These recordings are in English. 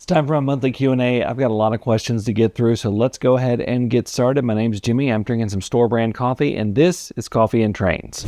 Time for a monthly Q&A. I've got a lot of questions to get through, so let's go ahead and get started. My name's Jimmy. I'm drinking some store brand coffee, and this is Coffee and Trains.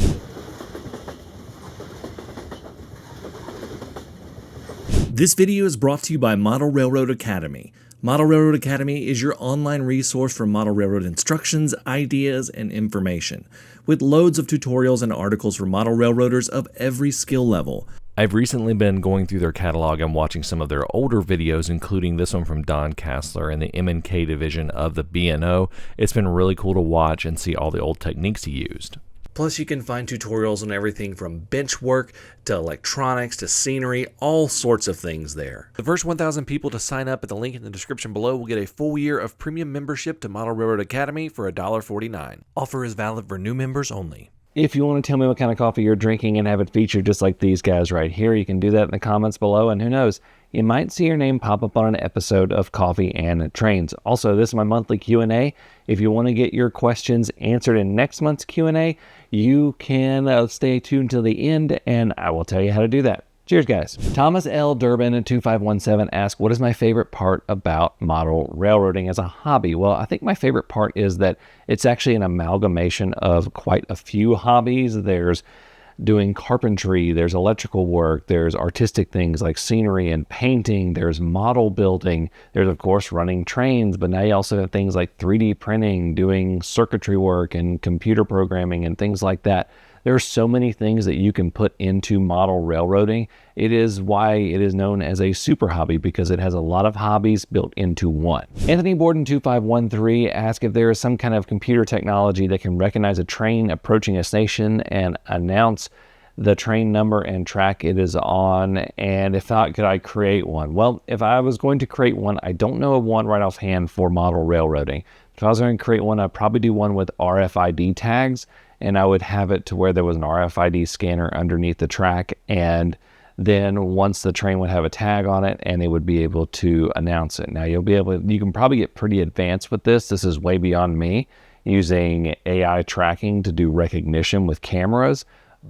This video is brought to you by Model Railroad Academy. Model Railroad Academy is your online resource for model railroad instructions, ideas, and information, with loads of tutorials and articles for model railroaders of every skill level. I've recently been going through their catalog and watching some of their older videos, including this one from Don Kassler and the M&K division of the B&O. It's been really cool to watch and see all the old techniques he used. Plus, you can find tutorials on everything from bench work to electronics to scenery, all sorts of things there. The first 1,000 people to sign up at the link in the description below will get a full year of premium membership to Model Railroad Academy for $1.49. Offer is valid for new members only. If you want to tell me what kind of coffee you're drinking and have it featured just like these guys right here, you can do that in the comments below, and who knows, you might see your name pop up on an episode of Coffee and Trains. Also, this is my monthly Q&A. If you want to get your questions answered in next month's Q&A, you can stay tuned till the end, and I will tell you how to do that. Cheers, guys. Thomas L. Durbin in 2517 asked, what is my favorite part about model railroading as a hobby? Well, I think my favorite part is that it's actually an amalgamation of quite a few hobbies. There's doing carpentry, there's electrical work, there's artistic things like scenery and painting, there's model building, there's of course running trains, but now you also have things like 3D printing, doing circuitry work and computer programming and things like that. There are so many things that you can put into model railroading. It is why it is known as a super hobby, because it has a lot of hobbies built into one. Anthony Borden 2513 asked if there is some kind of computer technology that can recognize a train approaching a station and announce the train number and track it is on, and if not, could I create one? Well, if I was going to create one, I don't know of one right offhand for model railroading. If I was going to create one, I'd probably do one with RFID tags, and I would have it to where there was an RFID scanner underneath the track, and then once the train would have a tag on it, and they would be able to announce it. Now you can probably get pretty advanced with this. This is way beyond me, using AI tracking to do recognition with cameras,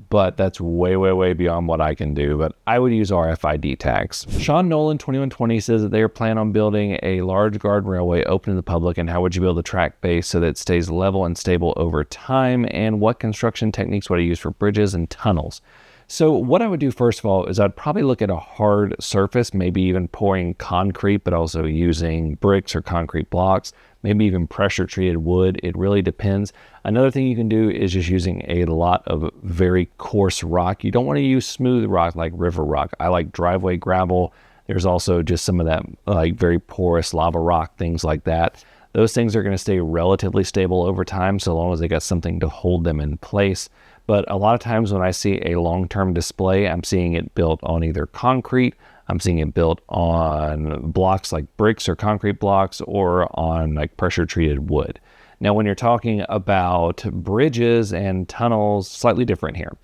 but that's way, way, way beyond what I can do. But I would use RFID tags. Sean Nolan 2120 says that they are planning on building a large guard railway open to the public, and how would you build a track base so that it stays level and stable over time, and what construction techniques would I use for bridges and tunnels? So what I would do first of all is I'd probably look at a hard surface, maybe even pouring concrete, but also using bricks or concrete blocks, maybe even pressure treated wood. It really depends. Another thing you can do is just using a lot of very coarse rock. You don't want to use smooth rock like river rock. I like driveway gravel. There's also just some of that like very porous lava rock, things like that. Those things are going to stay relatively stable over time, so long as they got something to hold them in place. But a lot of times when I see a long-term display, I'm seeing it built on either concrete, I'm seeing it built on blocks like bricks or concrete blocks, or on like pressure treated wood. Now, when you're talking about bridges and tunnels, slightly different here.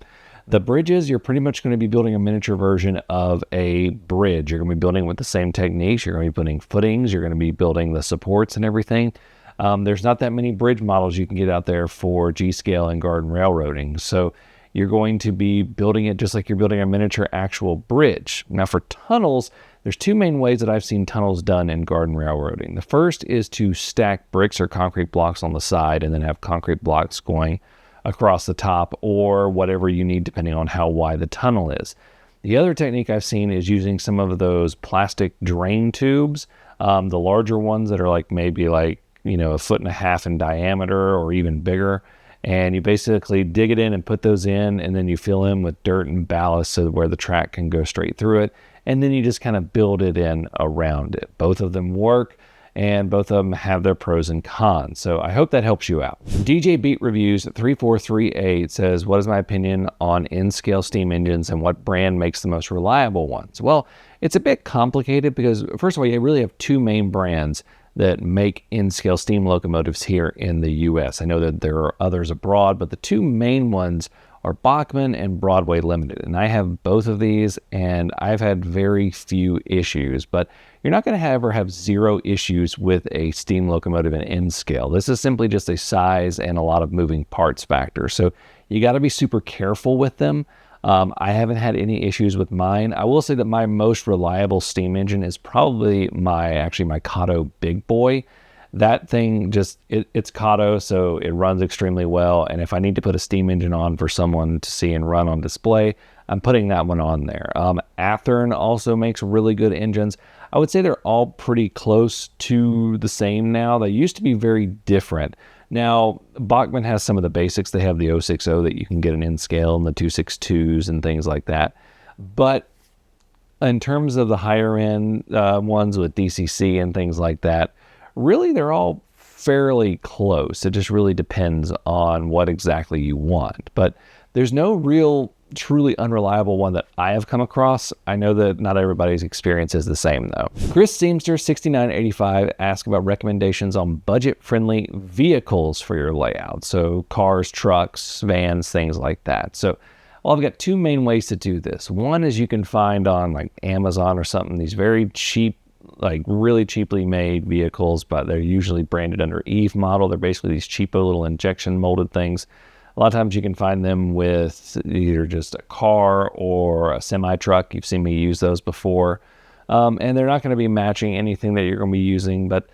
The bridges, you're pretty much going to be building a miniature version of a bridge. You're going to be building with the same techniques. You're going to be putting footings. You're going to be building the supports and everything. There's not that many bridge models you can get out there for G-scale and garden railroading. So you're going to be building it just like you're building a miniature actual bridge. Now for tunnels, there's two main ways that I've seen tunnels done in garden railroading. The first is to stack bricks or concrete blocks on the side and then have concrete blocks going across the top, or whatever you need depending on how wide the tunnel is. The other technique I've seen is using some of those plastic drain tubes, the larger ones that are like maybe like, a 1.5 feet in diameter or even bigger. And you basically dig it in and put those in, and then you fill in with dirt and ballast so where the track can go straight through it. And then you just kind of build it in around it. Both of them work, and both of them have their pros and cons. So I hope that helps you out. DJ Beat Reviews 3438 says, what is my opinion on N-scale steam engines and what brand makes the most reliable ones? Well, it's a bit complicated because first of all, you really have two main brands that make N-scale steam locomotives here in the US. I know that there are others abroad, but the two main ones are Bachmann and Broadway Limited. And I have both of these, and I've had very few issues, but you're not going to ever have zero issues with a steam locomotive in N-scale. This is simply just a size and a lot of moving parts factor. So you got to be super careful with them. I haven't had any issues with mine. I will say that my most reliable steam engine is probably my Kato Big Boy. That thing it's Kato, so it runs extremely well. And if I need to put a steam engine on for someone to see and run on display, I'm putting that one on there. Athearn also makes really good engines. I would say they're all pretty close to the same now. They used to be very different. Now, Bachmann has some of the basics. They have the 060 that you can get an N scale and the 262s and things like that. But in terms of the higher end ones with DCC and things like that, really they're all fairly close. It just really depends on what exactly you want. But there's no real truly unreliable one that I have come across. I know that not everybody's experience is the same though. Chris Seamster 6985 asked about recommendations on budget-friendly vehicles for your layout. So cars, trucks, vans, things like that. So I've got two main ways to do this. One is you can find on like Amazon or something, these very cheap, like really cheaply made vehicles, but they're usually branded under Eve model. They're basically these cheapo little injection molded things. A lot of times you can find them with either just a car or a semi-truck. You've seen me use those before. And they're not going to be matching anything that you're going to be using. But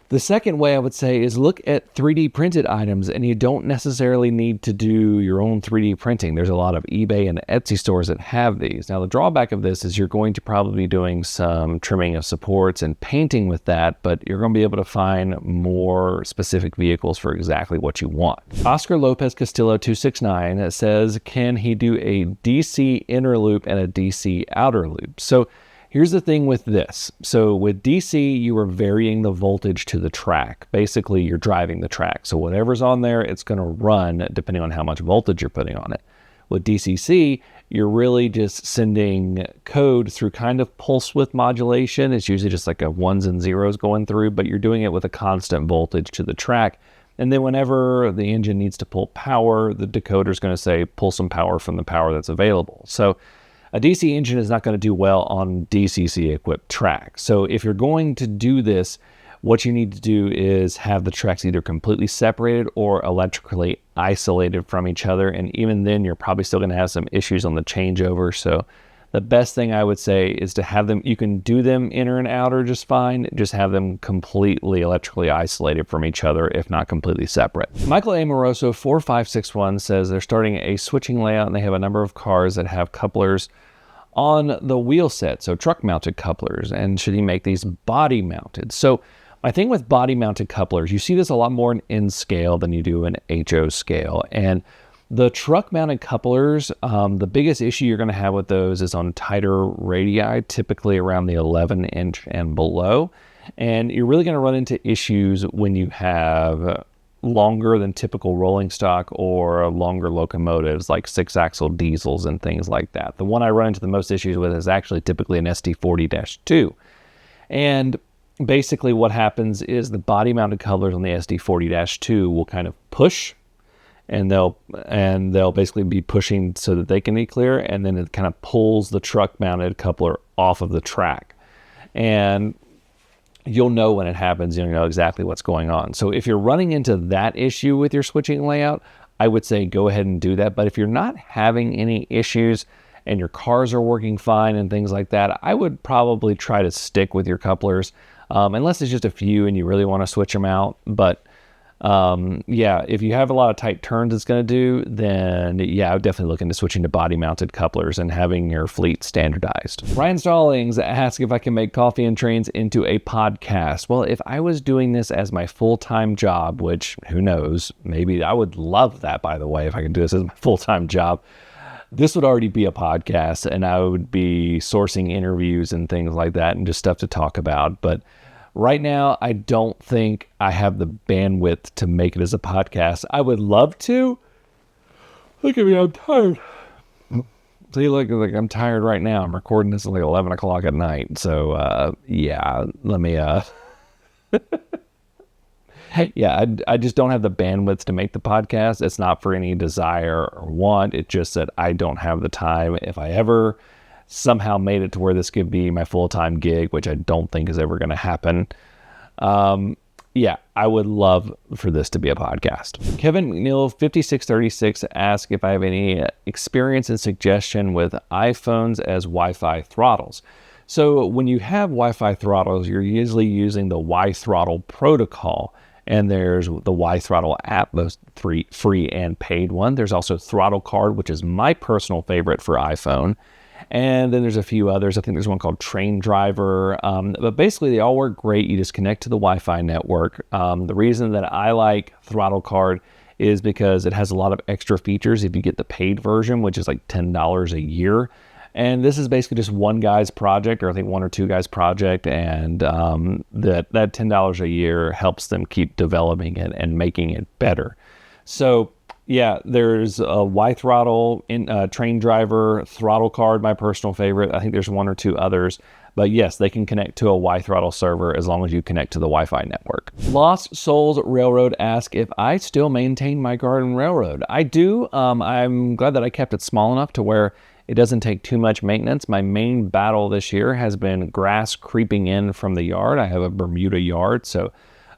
the second way I would say is look at 3D printed items, and you don't necessarily need to do your own 3D printing. There's a lot of eBay and Etsy stores that have these. Now, the drawback of this is you're going to probably be doing some trimming of supports and painting with that, but you're going to be able to find more specific vehicles for exactly what you want. Oscar Lopez Castillo 269 says, can he do a DC inner loop and a DC outer loop? So here's the thing with this. So with DC, you are varying the voltage to the track. Basically, you're driving the track. So whatever's on there, it's going to run depending on how much voltage you're putting on it. With DCC, you're really just sending code through kind of pulse width modulation. It's usually just like a ones and zeros going through, but you're doing it with a constant voltage to the track. And then whenever the engine needs to pull power, the decoder's going to say, pull some power from the power that's available. So a DC engine is not going to do well on DCC equipped tracks. So if you're going to do this, what you need to do is have the tracks either completely separated or electrically isolated from each other. And even then, you're probably still going to have some issues on the changeover. So the best thing I would say is to have them, you can do them inner and outer just fine, just have them completely electrically isolated from each other, if not completely separate. Michael Amoroso 4561 says they're starting a switching layout and they have a number of cars that have couplers on the wheel set, so truck mounted couplers, and should he make these body mounted? So my thing with body mounted couplers, you see this a lot more in N scale than you do in HO scale. And the truck mounted couplers, the biggest issue you're going to have with those is on tighter radii, typically around the 11-inch and below. And you're really going to run into issues when you have longer than typical rolling stock or longer locomotives like 6-axle diesels and things like that. The one I run into the most issues with is actually typically an SD40-2. And basically what happens is the body mounted couplers on the SD40-2 will kind of push, and they'll basically be pushing so that they can be clear, and then it kind of pulls the truck mounted coupler off of the track. And you'll know when it happens, you'll know exactly what's going on. So if you're running into that issue with your switching layout, I would say go ahead and do that. But if you're not having any issues and your cars are working fine and things like that, I would probably try to stick with your couplers, unless it's just a few and you really want to switch them out. But yeah, if you have a lot of tight turns it's going to do, then yeah, I would definitely look into switching to body mounted couplers and having your fleet standardized. Ryan Stallings asked if I can make coffee and trains into a podcast. Well, if I was doing this as my full-time job, which who knows, maybe I would love that, by the way, if I could do this as my full-time job, this would already be a podcast and I would be sourcing interviews and things like that and just stuff to talk about. But right now, I don't think I have the bandwidth to make it as a podcast. I would love to. Look at me, I'm tired. See, look, I'm tired right now. I'm recording this at like 11 o'clock at night. So, yeah, let me, yeah, I just don't have the bandwidth to make the podcast. It's not for any desire or want. It's just that I don't have the time. If I ever somehow made it to where this could be my full-time gig, which I don't think is ever going to happen, yeah, I would love for this to be a podcast. Kevin McNeil 5636 asks if I have any experience and suggestion with iPhones as Wi-Fi throttles. So when you have Wi-Fi throttles, you're usually using the throttle protocol. And there's the throttle app, both free and paid one. There's also Throttle Card, which is my personal favorite for iPhone. And then there's a few others. I think there's one called Train Driver. But basically, they all work great. You just connect to the Wi-Fi network. The reason that I like Throttle Card is because it has a lot of extra features if you get the paid version, which is like $10 a year. And this is basically just one guy's project, or I think one or two guys' project, and that $10 a year helps them keep developing it and making it better. So yeah, there's a throttle, Train Driver, Throttle Card, my personal favorite. I think there's one or two others. But yes, they can connect to a throttle server as long as you connect to the Wi-Fi network. Lost Souls Railroad asks if I still maintain my garden railroad. I do. I'm glad that I kept it small enough to where it doesn't take too much maintenance. My main battle this year has been grass creeping in from the yard. I have a Bermuda yard, so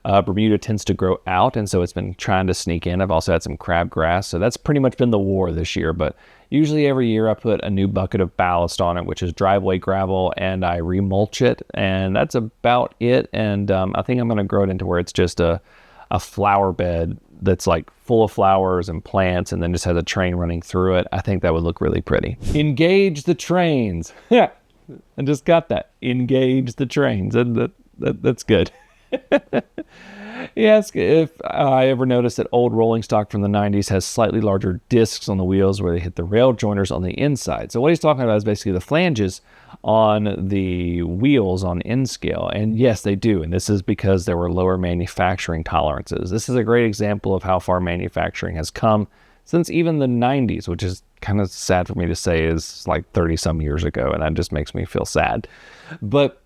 Bermuda tends to grow out, and so it's been trying to sneak in. I've also had some crabgrass, so that's pretty much been the war this year. But usually every year I put a new bucket of ballast on it, which is driveway gravel, and I remulch it, and that's about it. And I think I'm going to grow it into where it's just a flower bed that's like full of flowers and plants, and then just has a train running through it. I think that would look really pretty. Engage the trains. Yeah, I just got that. Engage the trains. That's good. He asks if I ever noticed that old rolling stock from the 90s has slightly larger discs on the wheels where they hit the rail joiners on the inside. So what he's talking about is basically the flanges on the wheels on N-scale. And yes, they do. And this is because there were lower manufacturing tolerances. This is a great example of how far manufacturing has come since even the 90s, which is kind of sad for me to say is like 30 some years ago. And that just makes me feel sad. But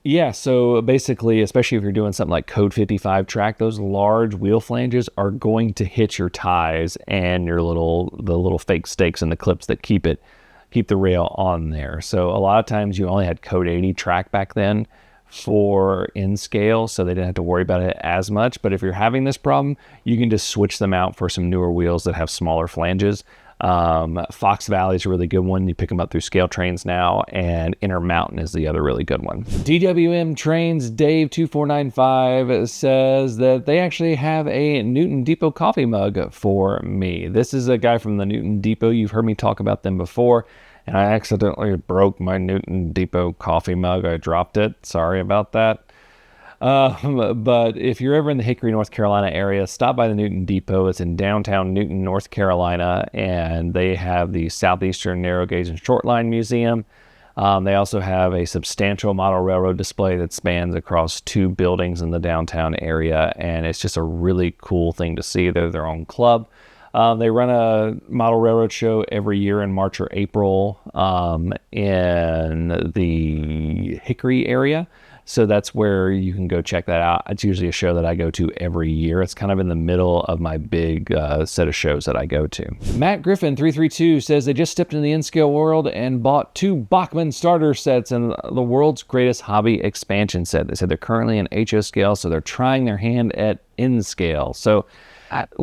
yeah, so basically, especially if you're doing something like Code 55 track, those large wheel flanges are going to hit your ties and the little fake stakes and the clips that keep the rail on there. So a lot of times you only had Code 80 track back then for N-scale, so they didn't have to worry about it as much. But if you're having this problem, you can just switch them out for some newer wheels that have smaller flanges. Fox Valley is a really good one. You pick them up through scale trains now, and Intermountain is the other really good one. DWM Trains Dave 2495 says that they actually have a Newton Depot coffee mug for me. This is a guy from the Newton Depot. You've heard me talk about them before, and I accidentally broke my Newton Depot coffee mug. I dropped it. Sorry about that. But if you're ever in the Hickory, North Carolina area, stop by the Newton Depot. It's in downtown Newton, North Carolina, and they have the Southeastern Narrow Gauge and Short Line Museum. They also have a substantial model railroad display that spans across 2 buildings in the downtown area, and it's just a really cool thing to see. They're their own club. They run a model railroad show every year in March or April in the Hickory area. So that's where you can go check that out. It's usually a show that I go to every year. It's kind of in the middle of my big set of shows that I go to. Matt Griffin 332 says they just stepped into the N-scale world and bought 2 Bachmann starter sets and the world's greatest hobby expansion set. They said they're currently in HO scale, so they're trying their hand at N-scale. So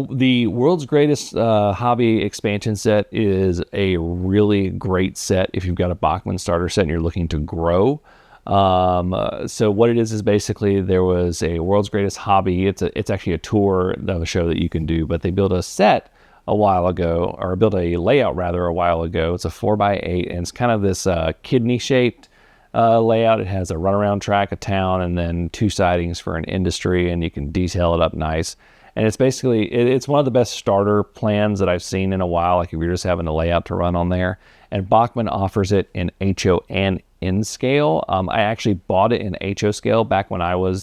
the world's greatest hobby expansion set is a really great set if you've got a Bachmann starter set and you're looking to grow. So what it is basically there was a world's greatest hobby. It's actually a tour of a show that you can do, but they built a set a while ago, or built a layout rather a while ago. It's a 4x8 and it's kind of this kidney shaped layout. It has a runaround track, a town, and then 2 sidings for an industry, and you can detail it up nice. And it's basically, it's one of the best starter plans that I've seen in a while, like if you're just having a layout to run on there. And Bachmann offers it in HO and N-scale. I actually bought it in HO scale back when I was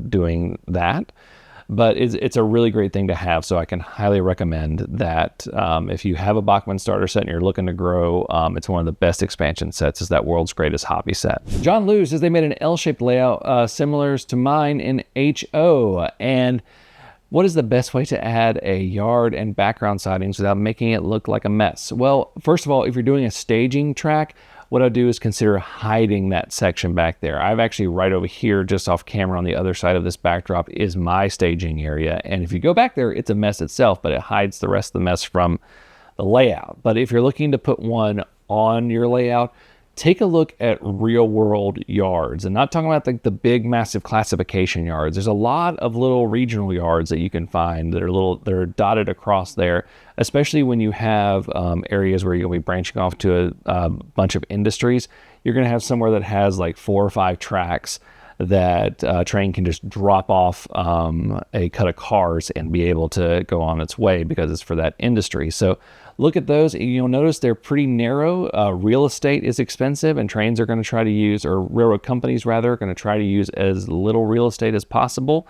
doing that. But it's a really great thing to have, so I can highly recommend that. If you have a Bachmann starter set and you're looking to grow, it's one of the best expansion sets. Is that world's greatest hobby set. John Liu says they made an L-shaped layout similar to mine in HO. And what is the best way to add a yard and background sidings without making it look like a mess? Well, first of all, if you're doing a staging track, what I'd do is consider hiding that section back there. I've actually right over here, just off camera on the other side of this backdrop, is my staging area. And if you go back there, it's a mess itself, but it hides the rest of the mess from the layout. But if you're looking to put one on your layout, take a look at real world yards, and not talking about the big massive classification yards. There's a lot of little regional yards that you can find that are dotted across there, especially when you have areas where you'll be branching off to a bunch of industries. You're going to have somewhere that has like 4 or 5 tracks that a train can just drop off a cut of cars and be able to go on its way because it's for that industry. So look at those. You'll notice they're pretty narrow. Real estate is expensive, and trains are going to try to use, or railroad companies rather, are going to try to use as little real estate as possible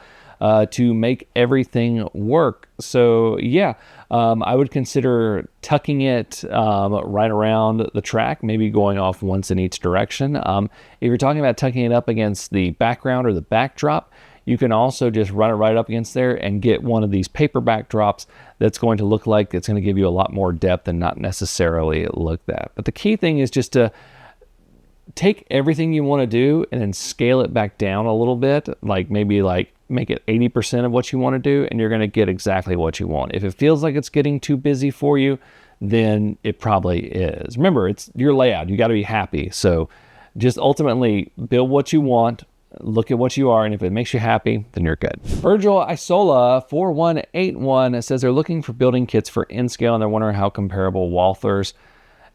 to make everything work. So yeah, I would consider tucking it right around the track, maybe going off once in each direction. If you're talking about tucking it up against the background or the backdrop, you can also just run it right up against there and get one of these paper backdrops that's going to look like it's going to give you a lot more depth and not necessarily look that. But the key thing is just to take everything you want to do and then scale it back down a little bit, maybe make it 80% of what you want to do, and you're going to get exactly what you want. If it feels like it's getting too busy for you, then it probably is. Remember, it's your layout. You got to be happy. So just ultimately build what you want, look at what you are, and if it makes you happy, then you're good. Virgil Isola 4181 says they're looking for building kits for N-scale, and they're wondering how comparable Walthers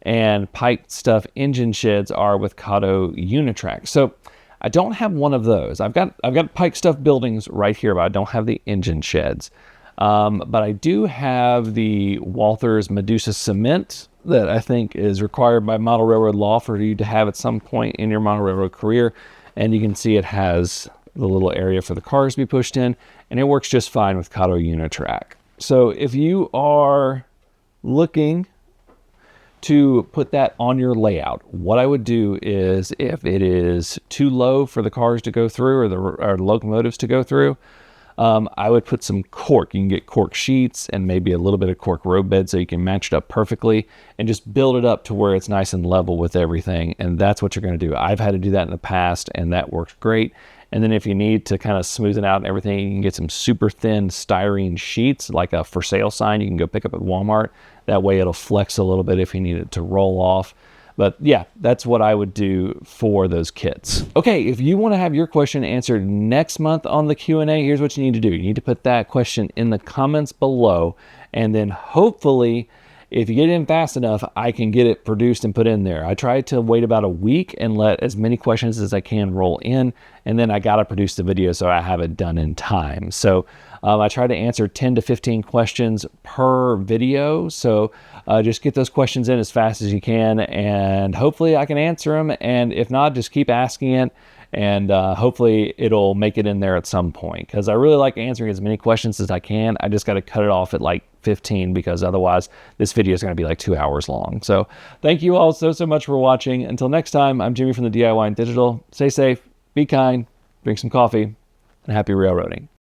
and pipe stuff engine sheds are with Kato Unitrack. So I don't have one of those. I've got pike stuff buildings right here, but I don't have the engine sheds. But I do have the Walthers Medusa cement that I think is required by model railroad law for you to have at some point in your model railroad career. And you can see it has the little area for the cars to be pushed in, and it works just fine with Kato Unitrack. So if you are looking to put that on your layout, what I would do is, if it is too low for the cars to go through or the locomotives to go through, I would put some cork. You can get cork sheets and maybe a little bit of cork road bed so you can match it up perfectly and just build it up to where it's nice and level with everything. And that's what you're going to do. I've had to do that in the past, and that works great. And then if you need to kind of smooth it out and everything, you can get some super thin styrene sheets, like a for sale sign you can go pick up at Walmart. That way it'll flex a little bit if you need it to roll off. But yeah, that's what I would do for those kits. Okay, if you want to have your question answered next month on the Q&A, here's what you need to do. You need to put that question in the comments below, and then hopefully, if you get it in fast enough, I can get it produced and put in there. I try to wait about a week and let as many questions as I can roll in, and then I got to produce the video so I have it done in time. So I try to answer 10 to 15 questions per video. So just get those questions in as fast as you can, and hopefully I can answer them. And if not, just keep asking it, and hopefully it'll make it in there at some point, because I really like answering as many questions as I can. I just got to cut it off at like 15, because otherwise this video is going to be like 2 hours long. So thank you all so much for watching. Until next time, I'm Jimmy from the DIY and Digital. Stay safe, be kind, drink some coffee, and happy railroading.